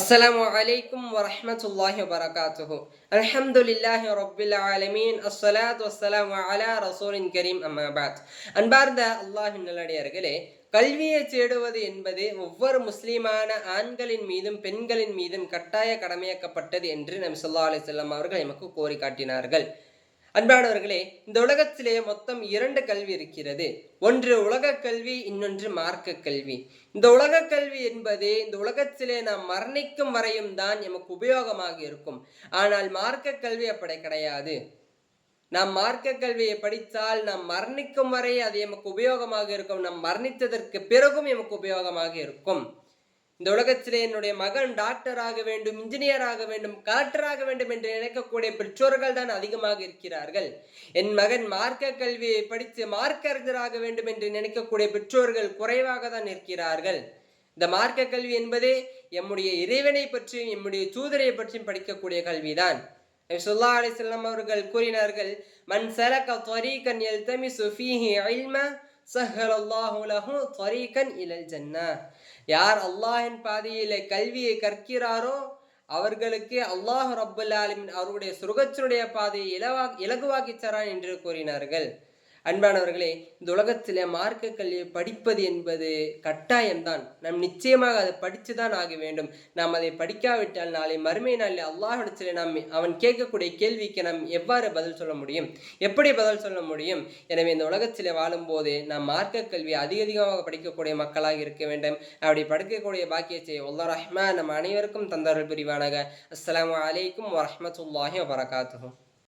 السلام عليكم ورحمة الله وبركاته. الحمد لله رب العالمين. الصلاة والسلام على رسول كريم أما بعد. அன்பார்ந்த அல்லாஹ்வின் நல்லடியார்களே, கல்வியை தேடுவது என்பது ஒவ்வொரு முஸ்லிமான ஆண்களின் மீதும் பெண்களின் மீதும் கட்டாய கடமையாக்கப்பட்டது என்று நபி ஸல்லல்லாஹு அலைஹி வஸல்லம் அவர்கள் எமக்கு கோரி காட்டினார்கள். அன்பானவர்களே, இந்த உலகத்திலே மொத்தம் 2 கல்வி இருக்கிறது. ஒன்று உலக கல்வி, இன்னொன்று மார்க்க கல்வி. இந்த உலக கல்வி என்பது இந்த உலகத்திலே நாம் மரணிக்கும் வரையும் தான் எமக்கு உபயோகமாக இருக்கும். ஆனால் மார்க்க கல்வி அப்படி கிடையாது. நாம் மார்க்க கல்வியை படித்தால் நாம் மரணிக்கும் வரை அது எமக்கு உபயோகமாக இருக்கும். நாம் மரணித்ததற்கு பிறகும் எமக்கு உபயோகமாக இருக்கும். இந்த உலகத்திலே என்னுடைய மகன் டாக்டர் ஆக வேண்டும், இன்ஜினியர் ஆக வேண்டும், கலெக்டர் ஆக வேண்டும் என்று நினைக்கக்கூடிய பெற்றோர்கள் தான் அதிகமாக இருக்கிறார்கள். என் மகன் மார்க்க கல்வியை படித்து மார்க்கறிஞராக வேண்டும் என்று நினைக்கக்கூடிய பெற்றோர்கள் குறைவாக தான் இருக்கிறார்கள். இந்த மார்க்க கல்வி என்பதே எம்முடைய இறைவனை பற்றியும் எம்முடைய தூதரை பற்றியும் படிக்கக்கூடிய கல்விதான். ஸல்லல்லாஹு அலைஹி வஸல்லம் அவர்கள் கூறினார்கள், மன் ஸலக த்வரீகன் யல்தமிஸு ஃபீஹி இல்ம சஹ்ஹலல்லாஹு லஹு த்வரீகன் இலல் ஜன்னah. யார் அல்லாஹ்வின் பாதையிலே கல்வியை கற்கிறாரோ அவர்களுக்கு அல்லாஹ் ரப்பல் ஆலமீன் அவருடைய சுர்க்கத்தினுடைய பாதையை இலகுவாக்கி தரான் என்று கூறினார்கள். அன்பானவர்களே, இந்த உலகத்திலே மார்க்க கல்வியை படிப்பது என்பது கட்டாயம்தான். நாம் நிச்சயமாக அதை படித்துதான் ஆக வேண்டும். நாம் அதை படிக்காவிட்டால் நாளை மறுமை நாளில் அல்லாஹ்விடத்திலே அவன் கேட்கக்கூடிய கேள்விக்கு நாம் எவ்வாறு பதில் சொல்ல முடியும், எப்படி பதில் சொல்ல முடியும்? எனவே இந்த உலகத்திலே வாழும்போது நாம் மார்க்க கல்வியை அதிகமாக படிக்கக்கூடிய மக்களாக இருக்க வேண்டும். அப்படி படிக்கக்கூடிய பாக்கியத்தை அல்லாஹ் ரஹ்மான் நம் அனைவருக்கும் தந்தருள் புரிவானாக. அஸ்ஸலாமு அலைக்கும் வரஹ்மத்துல்லாஹி வபரகாத்துஹு.